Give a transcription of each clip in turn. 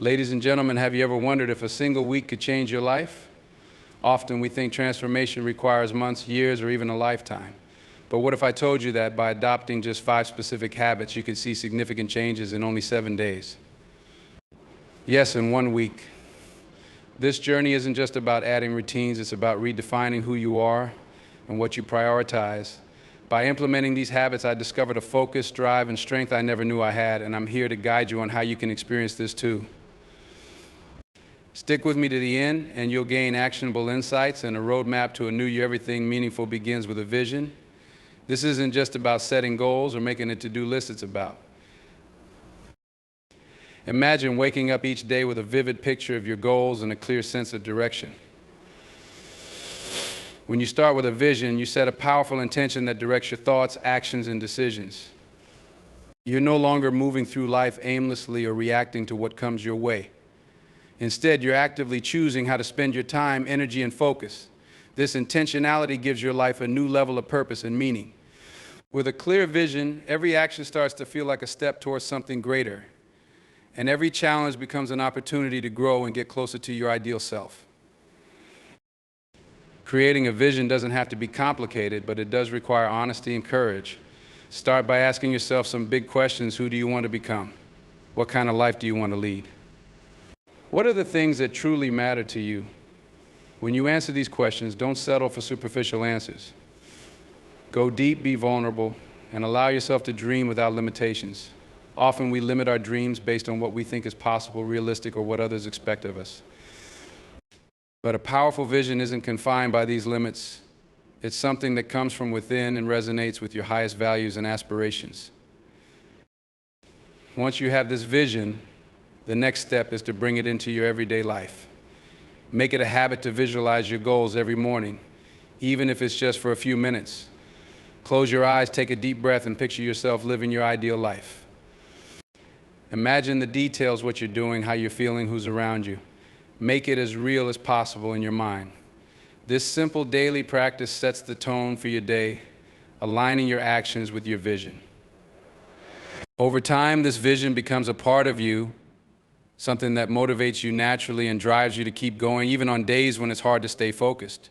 Ladies and gentlemen, have you ever wondered if a single week could change your life? Often we think transformation requires months, years, or even a lifetime. But what if I told you that by adopting just 5 specific habits, you could see significant changes in only 7 days? Yes, in 1 week. This journey isn't just about adding routines, it's about redefining who you are and what you prioritize. By implementing these habits, I discovered a focus, drive, and strength I never knew I had, and I'm here to guide you on how you can experience this too. Stick with me to the end, and you'll gain actionable insights and a roadmap to a new year. Everything meaningful begins with a vision. This isn't just about setting goals or making a to-do list, it's about. Imagine waking up each day with a vivid picture of your goals and a clear sense of direction. When you start with a vision, you set a powerful intention that directs your thoughts, actions, and decisions. You're no longer moving through life aimlessly or reacting to what comes your way. Instead, you're actively choosing how to spend your time, energy, and focus. This intentionality gives your life a new level of purpose and meaning. With a clear vision, every action starts to feel like a step towards something greater. And every challenge becomes an opportunity to grow and get closer to your ideal self. Creating a vision doesn't have to be complicated, but it does require honesty and courage. Start by asking yourself some big questions. Who do you want to become? What kind of life do you want to lead? What are the things that truly matter to you? When you answer these questions, don't settle for superficial answers. Go deep, be vulnerable, and allow yourself to dream without limitations. Often we limit our dreams based on what we think is possible, realistic, or what others expect of us. But a powerful vision isn't confined by these limits. It's something that comes from within and resonates with your highest values and aspirations. Once you have this vision, the next step is to bring it into your everyday life. Make it a habit to visualize your goals every morning, even if it's just for a few minutes. Close your eyes, take a deep breath, and picture yourself living your ideal life. Imagine the details, what you're doing, how you're feeling, who's around you. Make it as real as possible in your mind. This simple daily practice sets the tone for your day, aligning your actions with your vision. Over time, this vision becomes a part of you, something that motivates you naturally and drives you to keep going, even on days when it's hard to stay focused.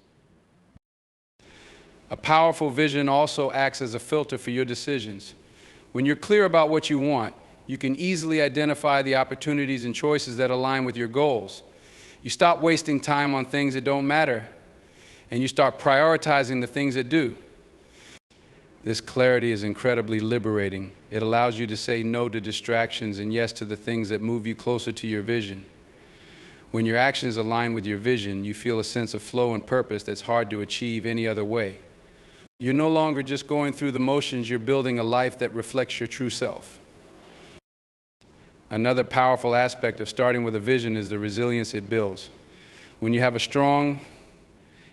A powerful vision also acts as a filter for your decisions. When you're clear about what you want, you can easily identify the opportunities and choices that align with your goals. You stop wasting time on things that don't matter, and you start prioritizing the things that do. This clarity is incredibly liberating. It allows you to say no to distractions and yes to the things that move you closer to your vision. When your actions align with your vision, you feel a sense of flow and purpose that's hard to achieve any other way. You're no longer just going through the motions, you're building a life that reflects your true self. Another powerful aspect of starting with a vision is the resilience it builds. When you have a strong,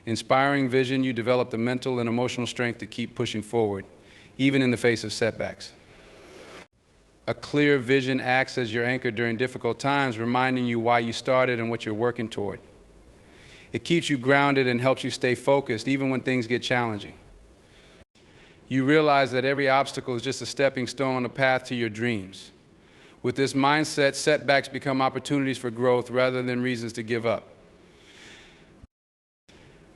inspiring vision, you develop the mental and emotional strength to keep pushing forward, even in the face of setbacks. A clear vision acts as your anchor during difficult times, reminding you why you started and what you're working toward. It keeps you grounded and helps you stay focused, even when things get challenging. You realize that every obstacle is just a stepping stone on the path to your dreams. With this mindset, setbacks become opportunities for growth rather than reasons to give up.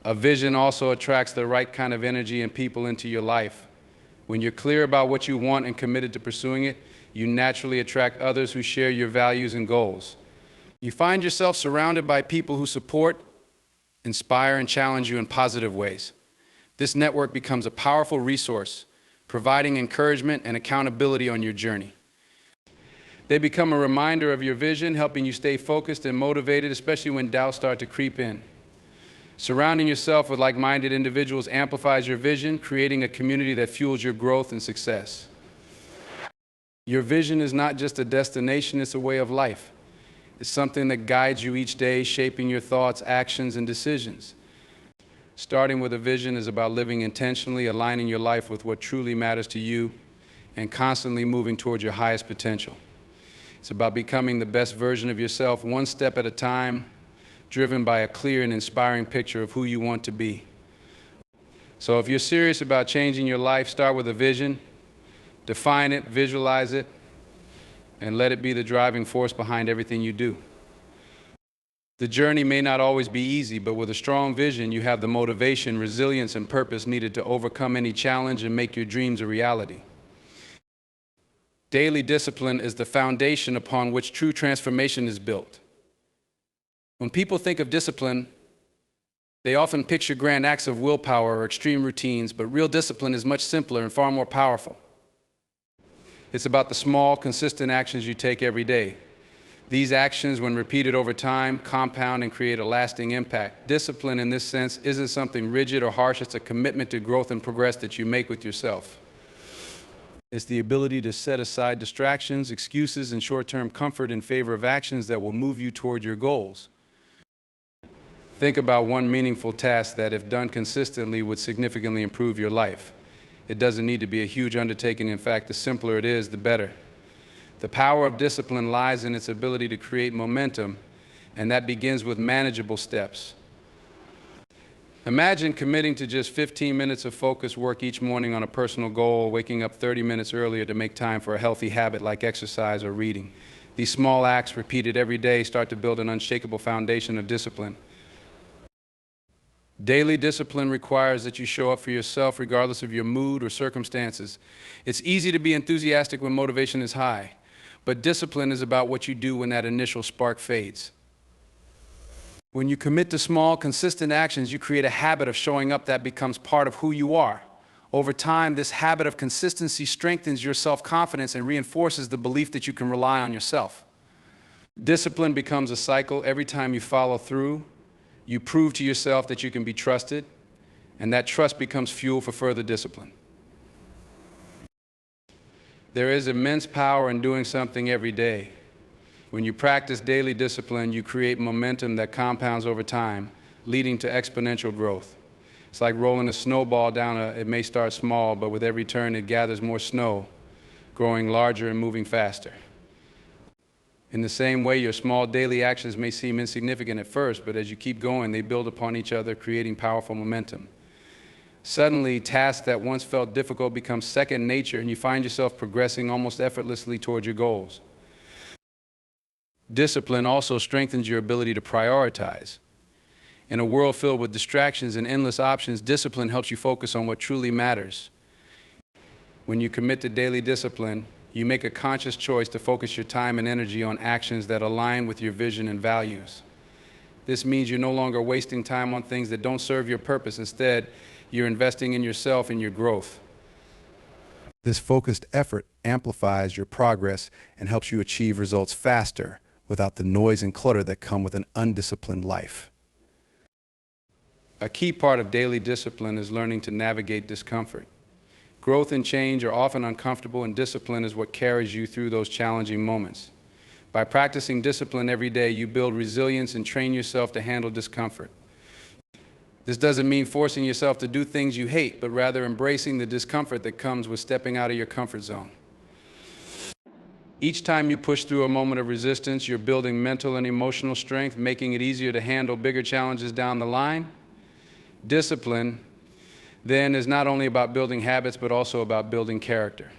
A vision also attracts the right kind of energy and people into your life. When you're clear about what you want and committed to pursuing it, you naturally attract others who share your values and goals. You find yourself surrounded by people who support, inspire, and challenge you in positive ways. This network becomes a powerful resource, providing encouragement and accountability on your journey. They become a reminder of your vision, helping you stay focused and motivated, especially when doubts start to creep in. Surrounding yourself with like-minded individuals amplifies your vision, creating a community that fuels your growth and success. Your vision is not just a destination, it's a way of life. It's something that guides you each day, shaping your thoughts, actions, and decisions. Starting with a vision is about living intentionally, aligning your life with what truly matters to you, and constantly moving towards your highest potential. It's about becoming the best version of yourself, one step at a time, driven by a clear and inspiring picture of who you want to be. So if you're serious about changing your life, start with a vision, define it, visualize it, and let it be the driving force behind everything you do. The journey may not always be easy, but with a strong vision, you have the motivation, resilience, and purpose needed to overcome any challenge and make your dreams a reality. Daily discipline is the foundation upon which true transformation is built. When people think of discipline, they often picture grand acts of willpower or extreme routines, but real discipline is much simpler and far more powerful. It's about the small, consistent actions you take every day. These actions, when repeated over time, compound and create a lasting impact. Discipline, in this sense, isn't something rigid or harsh. It's a commitment to growth and progress that you make with yourself. It's the ability to set aside distractions, excuses, and short-term comfort in favor of actions that will move you toward your goals. Think about one meaningful task that, if done consistently, would significantly improve your life. It doesn't need to be a huge undertaking. In fact, the simpler it is, the better. The power of discipline lies in its ability to create momentum, and that begins with manageable steps. Imagine committing to just 15 minutes of focused work each morning on a personal goal, waking up 30 minutes earlier to make time for a healthy habit like exercise or reading. These small acts, repeated every day, start to build an unshakable foundation of discipline. Daily discipline requires that you show up for yourself regardless of your mood or circumstances. It's easy to be enthusiastic when motivation is high, but discipline is about what you do when that initial spark fades. When you commit to small, consistent actions, you create a habit of showing up that becomes part of who you are. Over time, this habit of consistency strengthens your self-confidence and reinforces the belief that you can rely on yourself. Discipline becomes a cycle. Every time you follow through, you prove to yourself that you can be trusted, and that trust becomes fuel for further discipline. There is immense power in doing something every day. When you practice daily discipline, you create momentum that compounds over time, leading to exponential growth. It's like rolling a snowball down it may start small, but with every turn it gathers more snow, growing larger and moving faster. In the same way, your small daily actions may seem insignificant at first, but as you keep going, they build upon each other, creating powerful momentum. Suddenly, tasks that once felt difficult become second nature, and you find yourself progressing almost effortlessly toward your goals. Discipline also strengthens your ability to prioritize. In a world filled with distractions and endless options, discipline helps you focus on what truly matters. When you commit to daily discipline, you make a conscious choice to focus your time and energy on actions that align with your vision and values. This means you're no longer wasting time on things that don't serve your purpose. Instead, you're investing in yourself and your growth. This focused effort amplifies your progress and helps you achieve results faster without the noise and clutter that come with an undisciplined life. A key part of daily discipline is learning to navigate discomfort. Growth and change are often uncomfortable, and discipline is what carries you through those challenging moments. By practicing discipline every day, you build resilience and train yourself to handle discomfort. This doesn't mean forcing yourself to do things you hate, but rather embracing the discomfort that comes with stepping out of your comfort zone. Each time you push through a moment of resistance, you're building mental and emotional strength, making it easier to handle bigger challenges down the line. Discipline, then, is not only about building habits, but also about building character.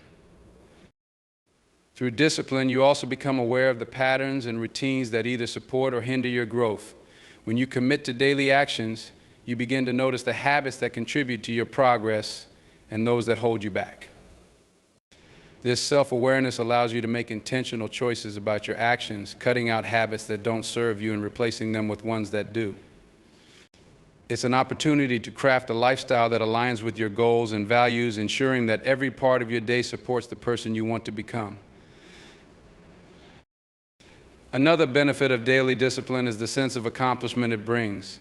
Through discipline, you also become aware of the patterns and routines that either support or hinder your growth. When you commit to daily actions, you begin to notice the habits that contribute to your progress and those that hold you back. This self-awareness allows you to make intentional choices about your actions, cutting out habits that don't serve you and replacing them with ones that do. It's an opportunity to craft a lifestyle that aligns with your goals and values, ensuring that every part of your day supports the person you want to become. Another benefit of daily discipline is the sense of accomplishment it brings.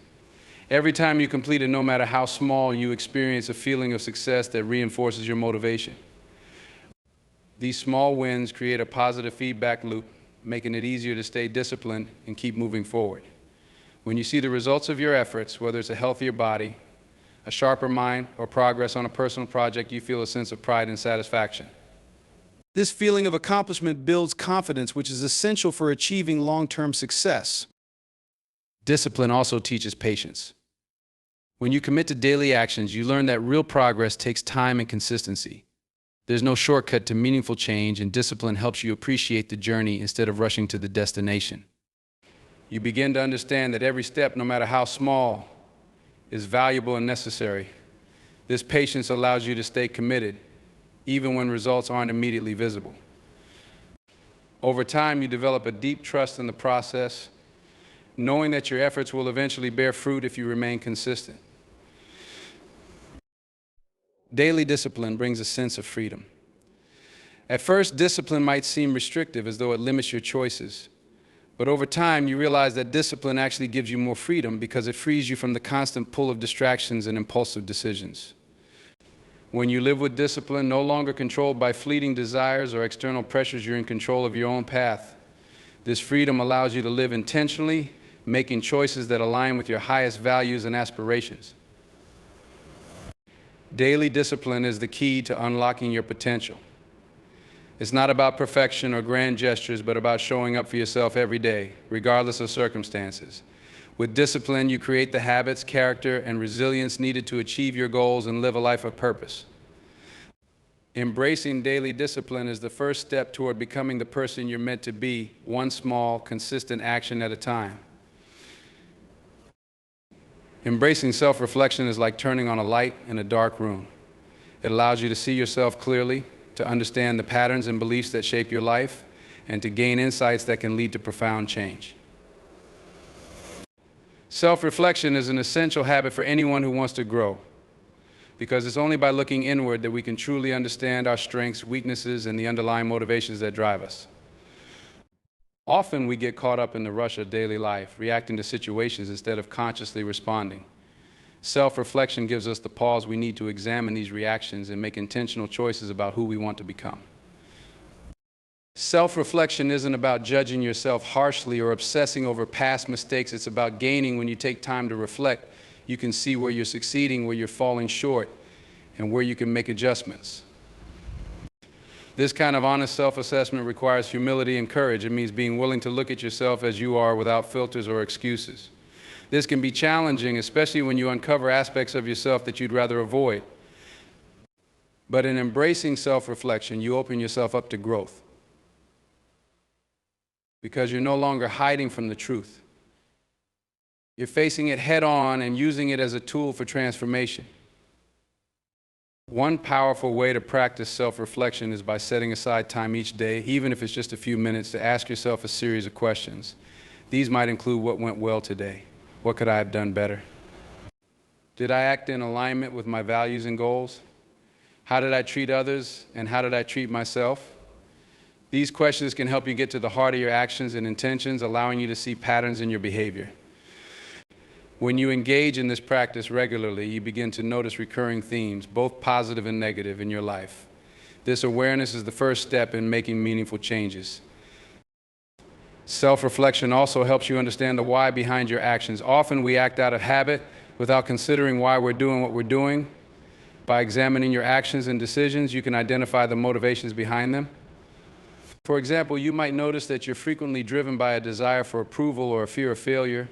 Every time you complete it, no matter how small, you experience a feeling of success that reinforces your motivation. These small wins create a positive feedback loop, making it easier to stay disciplined and keep moving forward. When you see the results of your efforts, whether it's a healthier body, a sharper mind, or progress on a personal project, you feel a sense of pride and satisfaction. This feeling of accomplishment builds confidence, which is essential for achieving long-term success. Discipline also teaches patience. When you commit to daily actions, you learn that real progress takes time and consistency. There's no shortcut to meaningful change, and discipline helps you appreciate the journey instead of rushing to the destination. You begin to understand that every step, no matter how small, is valuable and necessary. This patience allows you to stay committed, even when results aren't immediately visible. Over time, you develop a deep trust in the process, knowing that your efforts will eventually bear fruit if you remain consistent. Daily discipline brings a sense of freedom. At first, discipline might seem restrictive, as though it limits your choices. But over time, you realize that discipline actually gives you more freedom because it frees you from the constant pull of distractions and impulsive decisions. When you live with discipline, no longer controlled by fleeting desires or external pressures, you're in control of your own path. This freedom allows you to live intentionally, making choices that align with your highest values and aspirations. Daily discipline is the key to unlocking your potential. It's not about perfection or grand gestures, but about showing up for yourself every day, regardless of circumstances. With discipline, you create the habits, character, and resilience needed to achieve your goals and live a life of purpose. Embracing daily discipline is the first step toward becoming the person you're meant to be, one small, consistent action at a time. Embracing self-reflection is like turning on a light in a dark room. It allows you to see yourself clearly, to understand the patterns and beliefs that shape your life, and to gain insights that can lead to profound change. Self-reflection is an essential habit for anyone who wants to grow, because it's only by looking inward that we can truly understand our strengths, weaknesses, and the underlying motivations that drive us. Often we get caught up in the rush of daily life, reacting to situations instead of consciously responding. Self-reflection gives us the pause we need to examine these reactions and make intentional choices about who we want to become. Self-reflection isn't about judging yourself harshly or obsessing over past mistakes. It's about gaining. When you take time to reflect, you can see where you're succeeding, where you're falling short, and where you can make adjustments. This kind of honest self-assessment requires humility and courage. It means being willing to look at yourself as you are without filters or excuses. This can be challenging, especially when you uncover aspects of yourself that you'd rather avoid. But in embracing self-reflection, you open yourself up to growth, because you're no longer hiding from the truth. You're facing it head-on and using it as a tool for transformation. One powerful way to practice self-reflection is by setting aside time each day, even if it's just a few minutes, to ask yourself a series of questions. These might include: what went well today? What could I have done better? Did I act in alignment with my values and goals? How did I treat others, and how did I treat myself? These questions can help you get to the heart of your actions and intentions, allowing you to see patterns in your behavior. When you engage in this practice regularly, you begin to notice recurring themes, both positive and negative, in your life. This awareness is the first step in making meaningful changes. Self-reflection also helps you understand the why behind your actions. Often we act out of habit without considering why we're doing what we're doing. By examining your actions and decisions, you can identify the motivations behind them. For example, you might notice that you're frequently driven by a desire for approval or a fear of failure.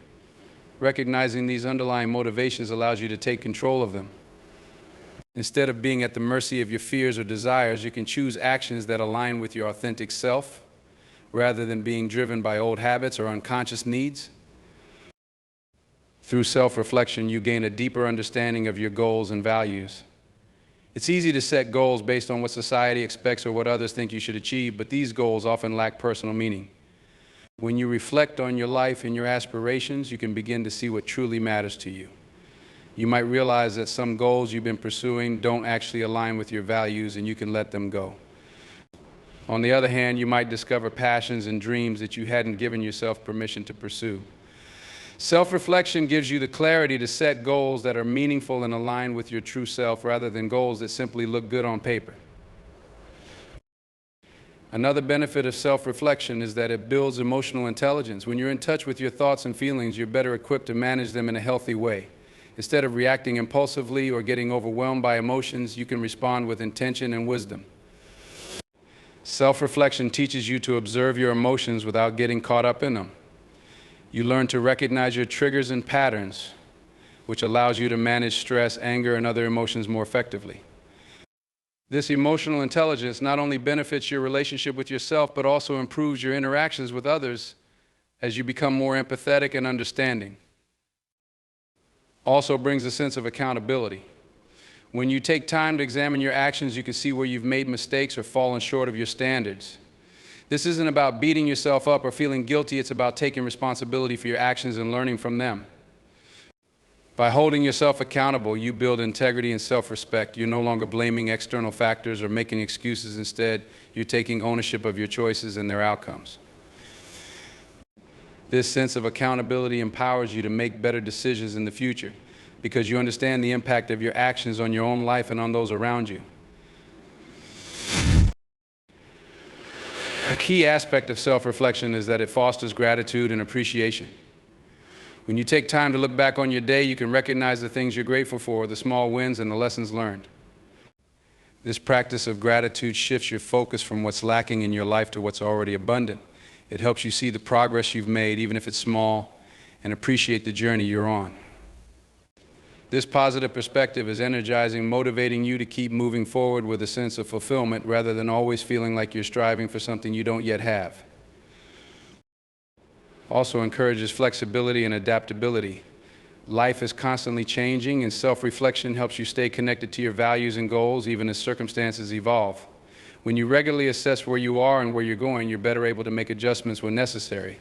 Recognizing these underlying motivations allows you to take control of them. Instead of being at the mercy of your fears or desires, you can choose actions that align with your authentic self, rather than being driven by old habits or unconscious needs. Through self-reflection, you gain a deeper understanding of your goals and values. It's easy to set goals based on what society expects or what others think you should achieve, but these goals often lack personal meaning. When you reflect on your life and your aspirations, you can begin to see what truly matters to you. You might realize that some goals you've been pursuing don't actually align with your values, and you can let them go. On the other hand, you might discover passions and dreams that you hadn't given yourself permission to pursue. Self-reflection gives you the clarity to set goals that are meaningful and aligned with your true self, rather than goals that simply look good on paper. Another benefit of self-reflection is that it builds emotional intelligence. When you're in touch with your thoughts and feelings, you're better equipped to manage them in a healthy way. Instead of reacting impulsively or getting overwhelmed by emotions, you can respond with intention and wisdom. Self-reflection teaches you to observe your emotions without getting caught up in them. You learn to recognize your triggers and patterns, which allows you to manage stress, anger, and other emotions more effectively. This emotional intelligence not only benefits your relationship with yourself, but also improves your interactions with others as you become more empathetic and understanding. Also brings a sense of accountability. When you take time to examine your actions, you can see where you've made mistakes or fallen short of your standards. This isn't about beating yourself up or feeling guilty, it's about taking responsibility for your actions and learning from them. By holding yourself accountable, you build integrity and self-respect. You're no longer blaming external factors or making excuses. Instead, you're taking ownership of your choices and their outcomes. This sense of accountability empowers you to make better decisions in the future because you understand the impact of your actions on your own life and on those around you. A key aspect of self-reflection is that it fosters gratitude and appreciation. When you take time to look back on your day, you can recognize the things you're grateful for, the small wins and the lessons learned. This practice of gratitude shifts your focus from what's lacking in your life to what's already abundant. It helps you see the progress you've made, even if it's small, and appreciate the journey you're on. This positive perspective is energizing, motivating you to keep moving forward with a sense of fulfillment rather than always feeling like you're striving for something you don't yet have. Also encourages flexibility and adaptability. Life is constantly changing, and self-reflection helps you stay connected to your values and goals even as circumstances evolve. When you regularly assess where you are and where you're going, you're better able to make adjustments when necessary.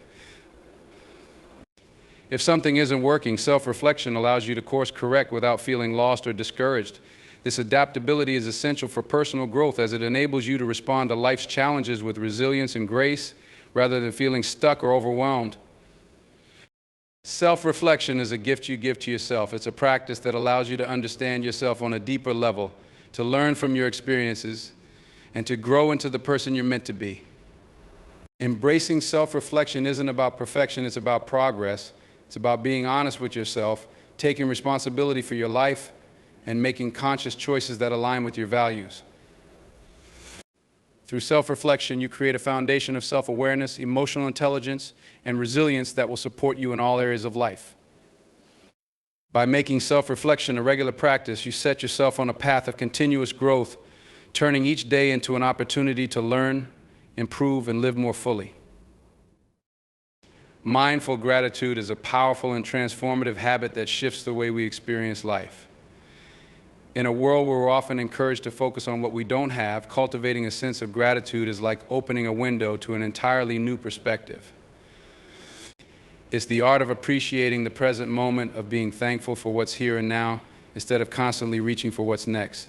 If something isn't working, self-reflection allows you to course correct without feeling lost or discouraged. This adaptability is essential for personal growth as it enables you to respond to life's challenges with resilience and grace rather than feeling stuck or overwhelmed. Self-reflection is a gift you give to yourself. It's a practice that allows you to understand yourself on a deeper level, to learn from your experiences, and to grow into the person you're meant to be. Embracing self-reflection isn't about perfection, it's about progress. It's about being honest with yourself, taking responsibility for your life, and making conscious choices that align with your values. Through self-reflection, you create a foundation of self-awareness, emotional intelligence, and resilience that will support you in all areas of life. By making self-reflection a regular practice, you set yourself on a path of continuous growth, turning each day into an opportunity to learn, improve, and live more fully. Mindful gratitude is a powerful and transformative habit that shifts the way we experience life. In a world where we're often encouraged to focus on what we don't have, cultivating a sense of gratitude is like opening a window to an entirely new perspective. It's the art of appreciating the present moment, of being thankful for what's here and now, instead of constantly reaching for what's next.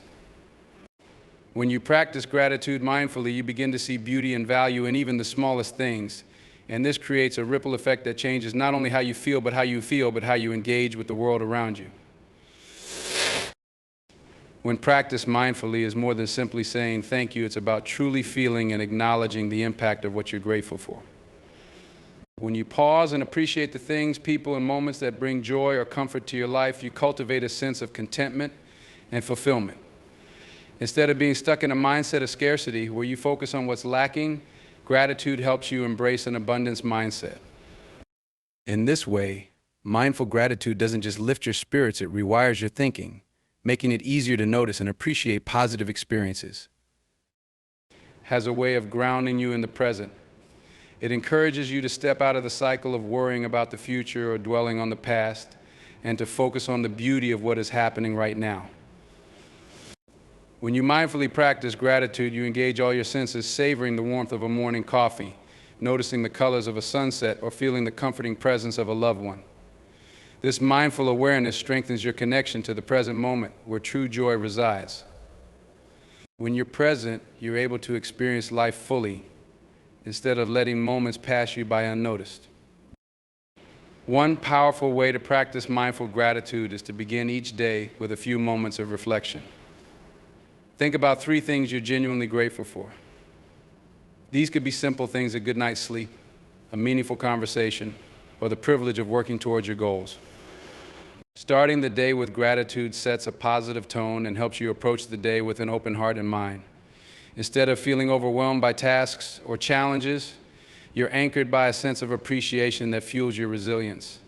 When you practice gratitude mindfully, you begin to see beauty and value in even the smallest things. And this creates a ripple effect that changes not only how you feel, but how you engage with the world around you. When practiced mindfully is more than simply saying thank you, it's about truly feeling and acknowledging the impact of what you're grateful for. When you pause and appreciate the things, people, and moments that bring joy or comfort to your life, you cultivate a sense of contentment and fulfillment. Instead of being stuck in a mindset of scarcity where you focus on what's lacking, gratitude helps you embrace an abundance mindset. In this way, mindful gratitude doesn't just lift your spirits, it rewires your thinking, making it easier to notice and appreciate positive experiences. Has a way of grounding you in the present. It encourages you to step out of the cycle of worrying about the future or dwelling on the past, and to focus on the beauty of what is happening right now. When you mindfully practice gratitude, you engage all your senses, savoring the warmth of a morning coffee, noticing the colors of a sunset, or feeling the comforting presence of a loved one. This mindful awareness strengthens your connection to the present moment, where true joy resides. When you're present, you're able to experience life fully, instead of letting moments pass you by unnoticed. One powerful way to practice mindful gratitude is to begin each day with a few moments of reflection. Think about 3 things you're genuinely grateful for. These could be simple things: a good night's sleep, a meaningful conversation, or the privilege of working towards your goals. Starting the day with gratitude sets a positive tone and helps you approach the day with an open heart and mind. Instead of feeling overwhelmed by tasks or challenges, you're anchored by a sense of appreciation that fuels your resilience.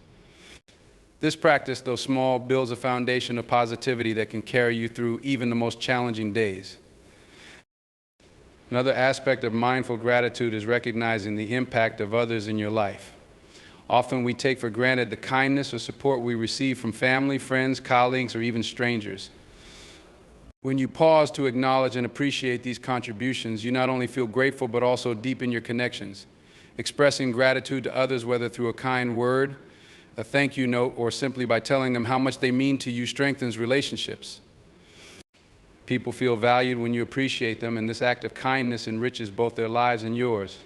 This practice, though small, builds a foundation of positivity that can carry you through even the most challenging days. Another aspect of mindful gratitude is recognizing the impact of others in your life. Often we take for granted the kindness or support we receive from family, friends, colleagues, or even strangers. When you pause to acknowledge and appreciate these contributions, you not only feel grateful but also deepen your connections. Expressing gratitude to others, whether through a kind word, a thank you note, or simply by telling them how much they mean to you, strengthens relationships. People feel valued when you appreciate them, and this act of kindness enriches both their lives and yours.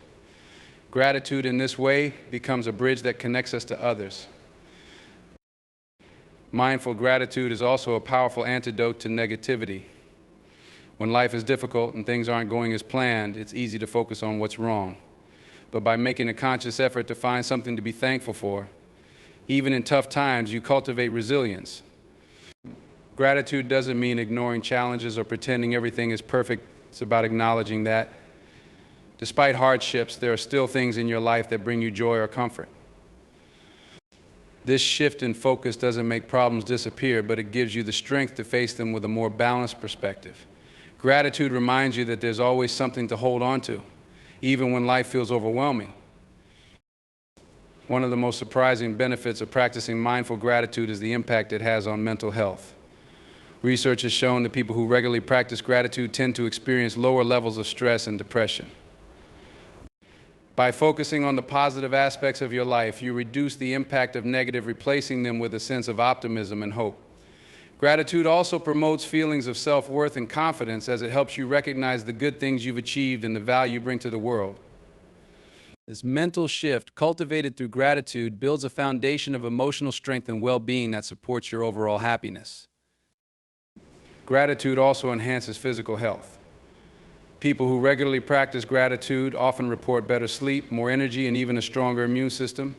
Gratitude in this way becomes a bridge that connects us to others. Mindful gratitude is also a powerful antidote to negativity. When life is difficult and things aren't going as planned, it's easy to focus on what's wrong. But by making a conscious effort to find something to be thankful for, even in tough times, you cultivate resilience. Gratitude doesn't mean ignoring challenges or pretending everything is perfect. It's about acknowledging that, despite hardships, there are still things in your life that bring you joy or comfort. This shift in focus doesn't make problems disappear, but it gives you the strength to face them with a more balanced perspective. Gratitude reminds you that there's always something to hold on to, even when life feels overwhelming. One of the most surprising benefits of practicing mindful gratitude is the impact it has on mental health. Research has shown that people who regularly practice gratitude tend to experience lower levels of stress and depression. By focusing on the positive aspects of your life, you reduce the impact of negative, replacing them with a sense of optimism and hope. Gratitude also promotes feelings of self-worth and confidence, as it helps you recognize the good things you've achieved and the value you bring to the world. This mental shift, cultivated through gratitude, builds a foundation of emotional strength and well-being that supports your overall happiness. Gratitude also enhances physical health. People who regularly practice gratitude often report better sleep, more energy, and even a stronger immune system.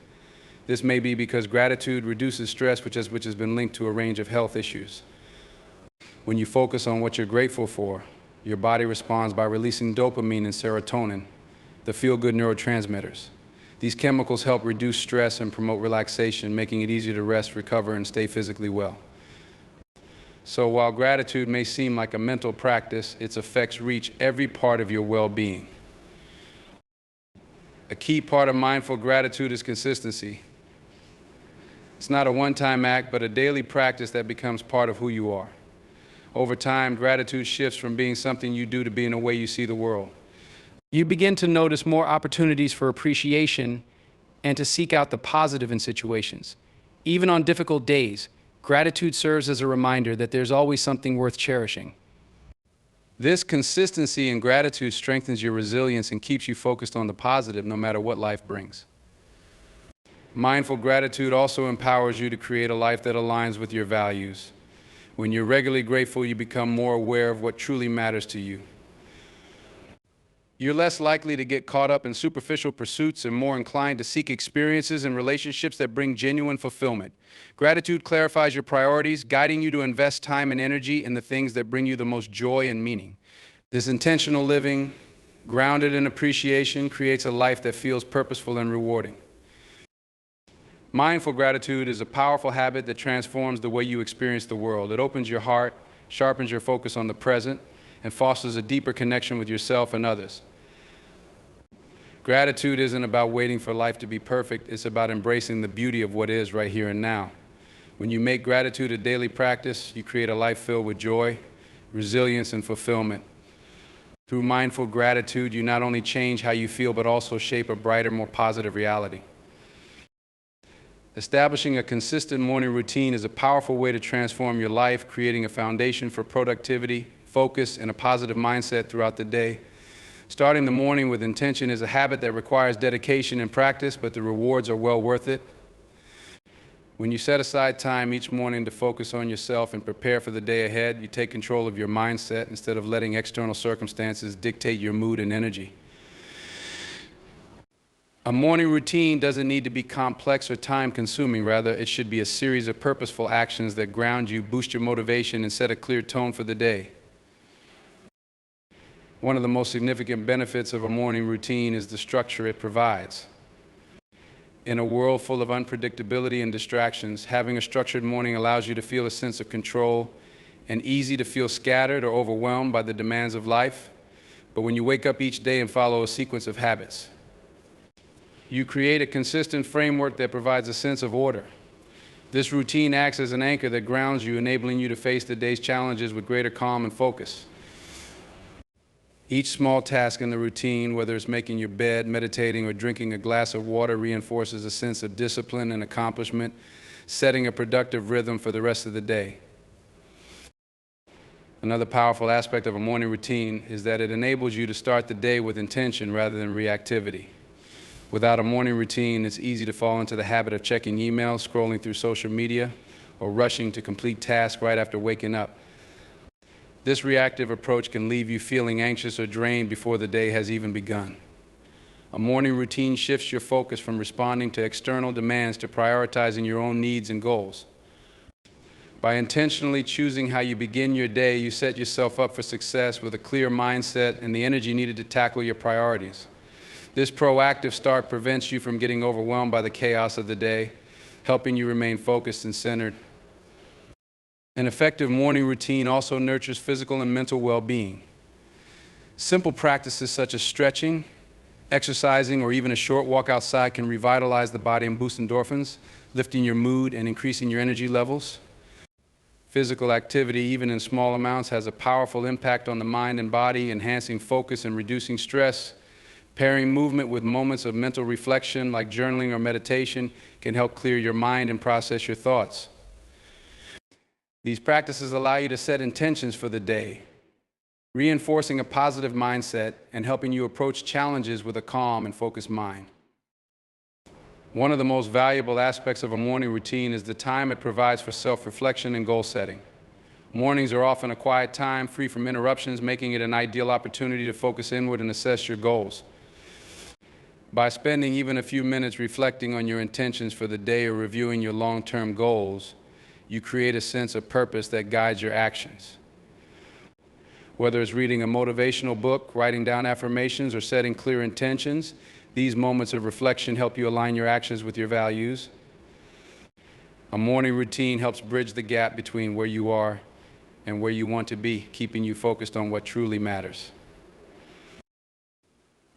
This may be because gratitude reduces stress, which has been linked to a range of health issues. When you focus on what you're grateful for, your body responds by releasing dopamine and serotonin, the feel-good neurotransmitters. These chemicals help reduce stress and promote relaxation, making it easier to rest, recover, and stay physically well. So while gratitude may seem like a mental practice, its effects reach every part of your well-being. A key part of mindful gratitude is consistency. It's not a one-time act, but a daily practice that becomes part of who you are. Over time, gratitude shifts from being something you do to being a way you see the world. You begin to notice more opportunities for appreciation and to seek out the positive in situations. Even on difficult days, gratitude serves as a reminder that there's always something worth cherishing. This consistency in gratitude strengthens your resilience and keeps you focused on the positive no matter what life brings. Mindful gratitude also empowers you to create a life that aligns with your values. When you're regularly grateful, you become more aware of what truly matters to you. You're less likely to get caught up in superficial pursuits and more inclined to seek experiences and relationships that bring genuine fulfillment. Gratitude clarifies your priorities, guiding you to invest time and energy in the things that bring you the most joy and meaning. This intentional living, grounded in appreciation, creates a life that feels purposeful and rewarding. Mindful gratitude is a powerful habit that transforms the way you experience the world. It opens your heart, sharpens your focus on the present, and fosters a deeper connection with yourself and others. Gratitude isn't about waiting for life to be perfect, it's about embracing the beauty of what is right here and now. When you make gratitude a daily practice, you create a life filled with joy, resilience, and fulfillment. Through mindful gratitude, you not only change how you feel, but also shape a brighter, more positive reality. Establishing a consistent morning routine is a powerful way to transform your life, creating a foundation for productivity, focus, and a positive mindset throughout the day. Starting the morning with intention is a habit that requires dedication and practice, but the rewards are well worth it. When you set aside time each morning to focus on yourself and prepare for the day ahead, you take control of your mindset instead of letting external circumstances dictate your mood and energy. A morning routine doesn't need to be complex or time-consuming. Rather, it should be a series of purposeful actions that ground you, boost your motivation, and set a clear tone for the day. One of the most significant benefits of a morning routine is the structure it provides. In a world full of unpredictability and distractions, having a structured morning allows you to feel a sense of control and easy to feel scattered or overwhelmed by the demands of life. but when you wake up each day and follow a sequence of habits. You create a consistent framework that provides a sense of order. This routine acts as an anchor that grounds you, enabling you to face the day's challenges with greater calm and focus. Each small task in the routine, whether it's making your bed, meditating, or drinking a glass of water, reinforces a sense of discipline and accomplishment, setting a productive rhythm for the rest of the day. Another powerful aspect of a morning routine is that it enables you to start the day with intention rather than reactivity. Without a morning routine, it's easy to fall into the habit of checking emails, scrolling through social media, or rushing to complete tasks right after waking up. This reactive approach can leave you feeling anxious or drained before the day has even begun. A morning routine shifts your focus from responding to external demands to prioritizing your own needs and goals. By intentionally choosing how you begin your day, you set yourself up for success with a clear mindset and the energy needed to tackle your priorities. This proactive start prevents you from getting overwhelmed by the chaos of the day, helping you remain focused and centered. An effective morning routine also nurtures physical and mental well-being. Simple practices such as stretching, exercising, or even a short walk outside can revitalize the body and boost endorphins, lifting your mood and increasing your energy levels. Physical activity, even in small amounts, has a powerful impact on the mind and body, enhancing focus and reducing stress. Pairing movement with moments of mental reflection, like journaling or meditation, can help clear your mind and process your thoughts. These practices allow you to set intentions for the day, reinforcing a positive mindset and helping you approach challenges with a calm and focused mind. One of the most valuable aspects of a morning routine is the time it provides for self-reflection and goal setting. Mornings are often a quiet time, free from interruptions, making it an ideal opportunity to focus inward and assess your goals. By spending even a few minutes reflecting on your intentions for the day or reviewing your long-term goals, you create a sense of purpose that guides your actions. Whether it's reading a motivational book, writing down affirmations, or setting clear intentions, these moments of reflection help you align your actions with your values. A morning routine helps bridge the gap between where you are and where you want to be, keeping you focused on what truly matters.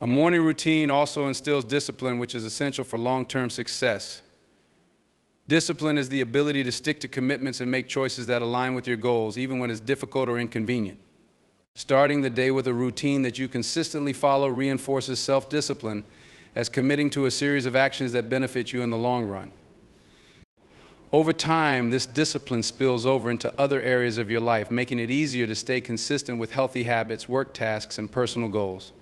A morning routine also instills discipline, which is essential for long-term success. Discipline is the ability to stick to commitments and make choices that align with your goals, even when it's difficult or inconvenient. Starting the day with a routine that you consistently follow reinforces self-discipline, as committing to a series of actions that benefit you in the long run. Over time, this discipline spills over into other areas of your life, making it easier to stay consistent with healthy habits, work tasks, and personal goals.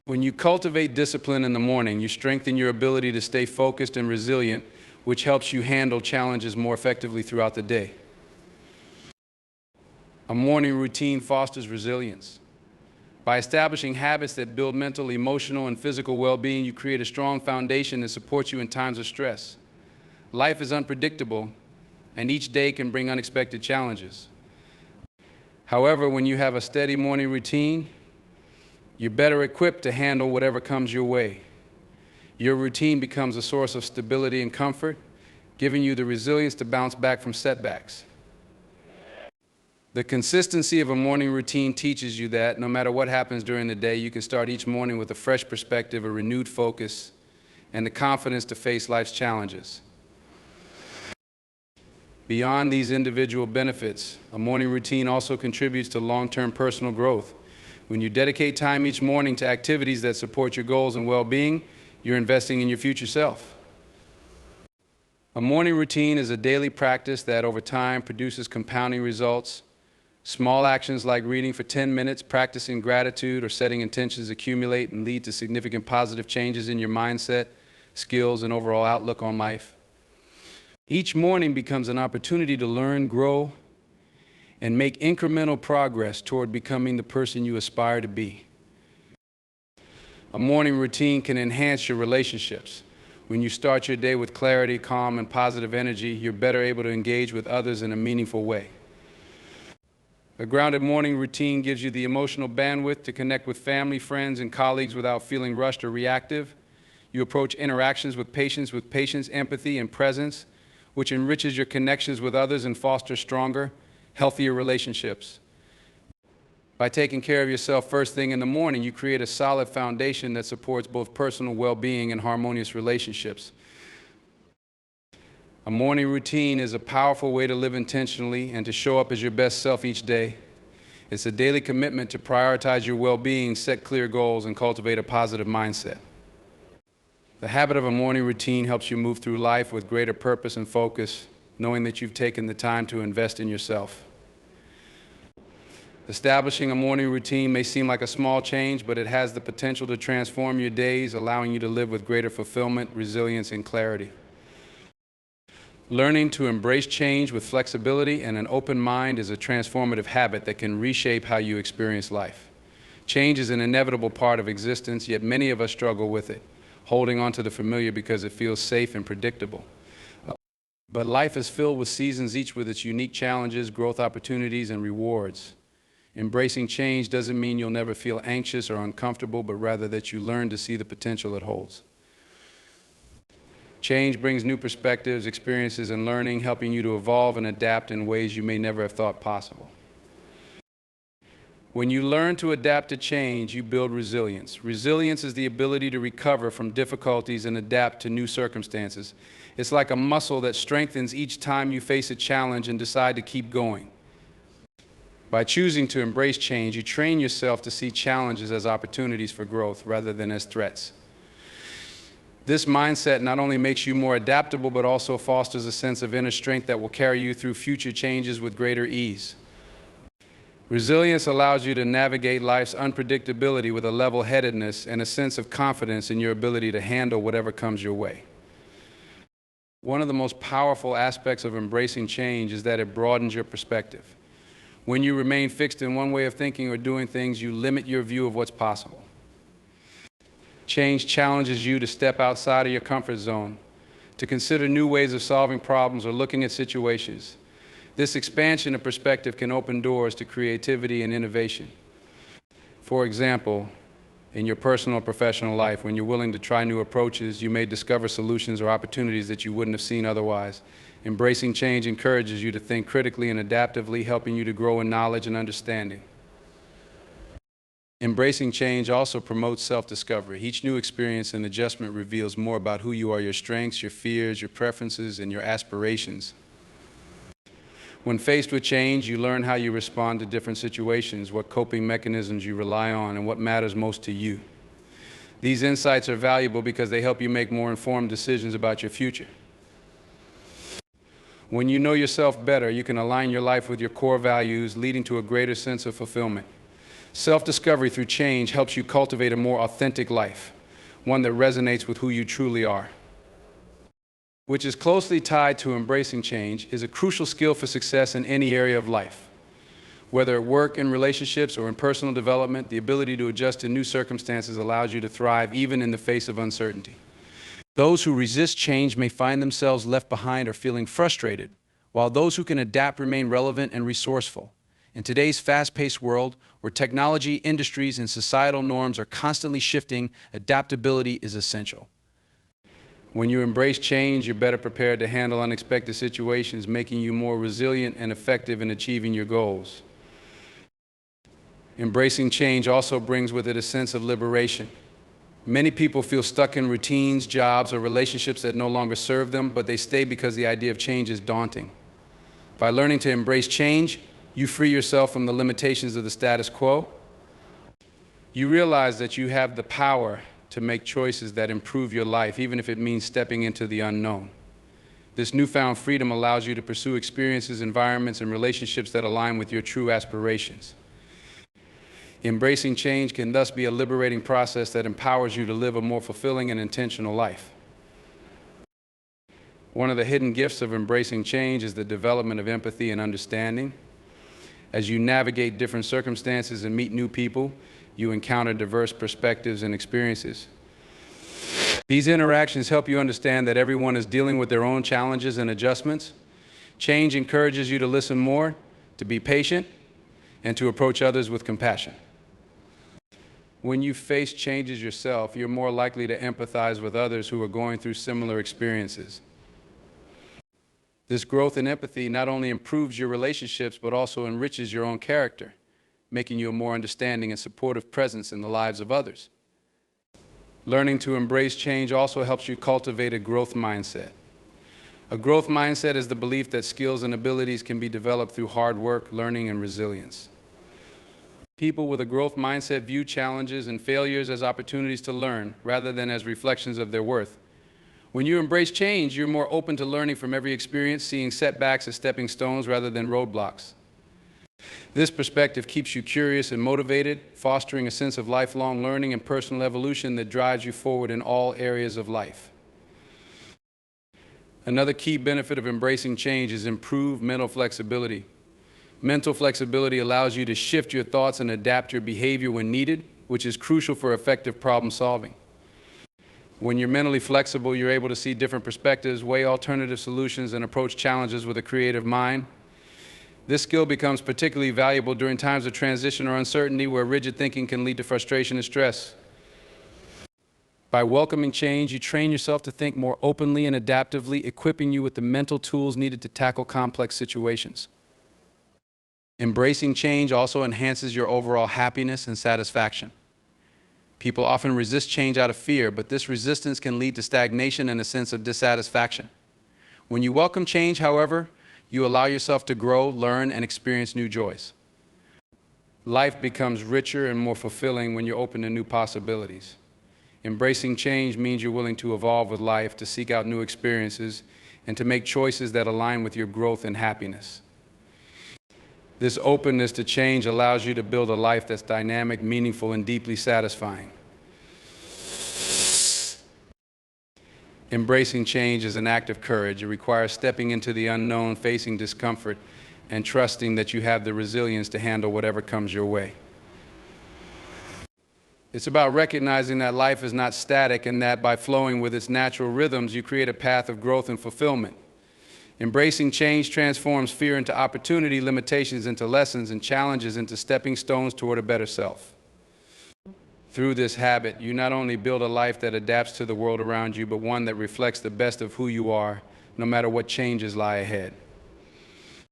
When you cultivate discipline in the morning, you strengthen your ability to stay focused and resilient, which helps you handle challenges more effectively throughout the day. A morning routine fosters resilience. By establishing habits that build mental, emotional, and physical well-being, you create a strong foundation that supports you in times of stress. Life is unpredictable, and each day can bring unexpected challenges. However, when you have a steady morning routine, you're better equipped to handle whatever comes your way. Your routine becomes a source of stability and comfort, giving you the resilience to bounce back from setbacks. The consistency of a morning routine teaches you that no matter what happens during the day, you can start each morning with a fresh perspective, a renewed focus, and the confidence to face life's challenges. Beyond these individual benefits, a morning routine also contributes to long-term personal growth. When you dedicate time each morning to activities that support your goals and well-being, you're investing in your future self. A morning routine is a daily practice that over time produces compounding results. Small actions like reading for 10 minutes, practicing gratitude, or setting intentions accumulate and lead to significant positive changes in your mindset, skills, and overall outlook on life. Each morning becomes an opportunity to learn, grow, and make incremental progress toward becoming the person you aspire to be. A morning routine can enhance your relationships. When you start your day with clarity, calm, and positive energy, you're better able to engage with others in a meaningful way. A grounded morning routine gives you the emotional bandwidth to connect with family, friends, and colleagues without feeling rushed or reactive. You approach interactions with patience, empathy, and presence, which enriches your connections with others and fosters stronger, healthier relationships. By taking care of yourself first thing in the morning, you create a solid foundation that supports both personal well-being and harmonious relationships. A morning routine is a powerful way to live intentionally and to show up as your best self each day. It's a daily commitment to prioritize your well-being, set clear goals, and cultivate a positive mindset. The habit of a morning routine helps you move through life with greater purpose and focus, knowing that you've taken the time to invest in yourself. Establishing a morning routine may seem like a small change, but it has the potential to transform your days, allowing you to live with greater fulfillment, resilience, and clarity. Learning to embrace change with flexibility and an open mind is a transformative habit that can reshape how you experience life. Change is an inevitable part of existence, yet many of us struggle with it, holding on to the familiar because it feels safe and predictable. But life is filled with seasons, each with its unique challenges, growth opportunities, and rewards. Embracing change doesn't mean you'll never feel anxious or uncomfortable, but rather that you learn to see the potential it holds. Change brings new perspectives, experiences, and learning, helping you to evolve and adapt in ways you may never have thought possible. When you learn to adapt to change, you build resilience. Resilience is the ability to recover from difficulties and adapt to new circumstances. It's like a muscle that strengthens each time you face a challenge and decide to keep going. By choosing to embrace change, you train yourself to see challenges as opportunities for growth rather than as threats. This mindset not only makes you more adaptable, but also fosters a sense of inner strength that will carry you through future changes with greater ease. Resilience allows you to navigate life's unpredictability with a level-headedness and a sense of confidence in your ability to handle whatever comes your way. One of the most powerful aspects of embracing change is that it broadens your perspective. When you remain fixed in one way of thinking or doing things, you limit your view of what's possible. Change challenges you to step outside of your comfort zone, to consider new ways of solving problems or looking at situations. This expansion of perspective can open doors to creativity and innovation. For example, in your personal or professional life, when you're willing to try new approaches, you may discover solutions or opportunities that you wouldn't have seen otherwise. Embracing change encourages you to think critically and adaptively, helping you to grow in knowledge and understanding. Embracing change also promotes self-discovery. Each new experience and adjustment reveals more about who you are, your strengths, your fears, your preferences, and your aspirations. When faced with change, you learn how you respond to different situations, what coping mechanisms you rely on, and what matters most to you. These insights are valuable because they help you make more informed decisions about your future. When you know yourself better, you can align your life with your core values, leading to a greater sense of fulfillment. Self-discovery through change helps you cultivate a more authentic life, one that resonates with who you truly are. Which is closely tied to embracing change, is a crucial skill for success in any area of life. Whether at work, in relationships, or in personal development, the ability to adjust to new circumstances allows you to thrive even in the face of uncertainty. Those who resist change may find themselves left behind or feeling frustrated, while those who can adapt remain relevant and resourceful. In today's fast-paced world, where technology, industries, and societal norms are constantly shifting, adaptability is essential. When you embrace change, you're better prepared to handle unexpected situations, making you more resilient and effective in achieving your goals. Embracing change also brings with it a sense of liberation. Many people feel stuck in routines, jobs, or relationships that no longer serve them, but they stay because the idea of change is daunting. By learning to embrace change, you free yourself from the limitations of the status quo. You realize that you have the power to make choices that improve your life, even if it means stepping into the unknown. This newfound freedom allows you to pursue experiences, environments, and relationships that align with your true aspirations. Embracing change can thus be a liberating process that empowers you to live a more fulfilling and intentional life. One of the hidden gifts of embracing change is the development of empathy and understanding. As you navigate different circumstances and meet new people, you encounter diverse perspectives and experiences. These interactions help you understand that everyone is dealing with their own challenges and adjustments. Change encourages you to listen more, to be patient, and to approach others with compassion. When you face changes yourself, you're more likely to empathize with others who are going through similar experiences. This growth in empathy not only improves your relationships, but also enriches your own character. making you a more understanding and supportive presence in the lives of others. Learning to embrace change also helps you cultivate a growth mindset. A growth mindset is the belief that skills and abilities can be developed through hard work, learning, and resilience. People with a growth mindset view challenges and failures as opportunities to learn rather than as reflections of their worth. When you embrace change, you're more open to learning from every experience, seeing setbacks as stepping stones rather than roadblocks. This perspective keeps you curious and motivated, fostering a sense of lifelong learning and personal evolution that drives you forward in all areas of life. Another key benefit of embracing change is improved mental flexibility. Mental flexibility allows you to shift your thoughts and adapt your behavior when needed, which is crucial for effective problem solving. When you're mentally flexible, you're able to see different perspectives, weigh alternative solutions, and approach challenges with a creative mind. This skill becomes particularly valuable during times of transition or uncertainty where rigid thinking can lead to frustration and stress. By welcoming change, you train yourself to think more openly and adaptively, equipping you with the mental tools needed to tackle complex situations. Embracing change also enhances your overall happiness and satisfaction. People often resist change out of fear, but this resistance can lead to stagnation and a sense of dissatisfaction. When you welcome change, however, you allow yourself to grow, learn, and experience new joys. Life becomes richer and more fulfilling when you're open to new possibilities. Embracing change means you're willing to evolve with life, to seek out new experiences, and to make choices that align with your growth and happiness. This openness to change allows you to build a life that's dynamic, meaningful, and deeply satisfying. Embracing change is an act of courage. It requires stepping into the unknown, facing discomfort, and trusting that you have the resilience to handle whatever comes your way. It's about recognizing that life is not static and that by flowing with its natural rhythms, you create a path of growth and fulfillment. Embracing change transforms fear into opportunity, limitations into lessons, and challenges into stepping stones toward a better self. Through this habit, you not only build a life that adapts to the world around you, but one that reflects the best of who you are, no matter what changes lie ahead.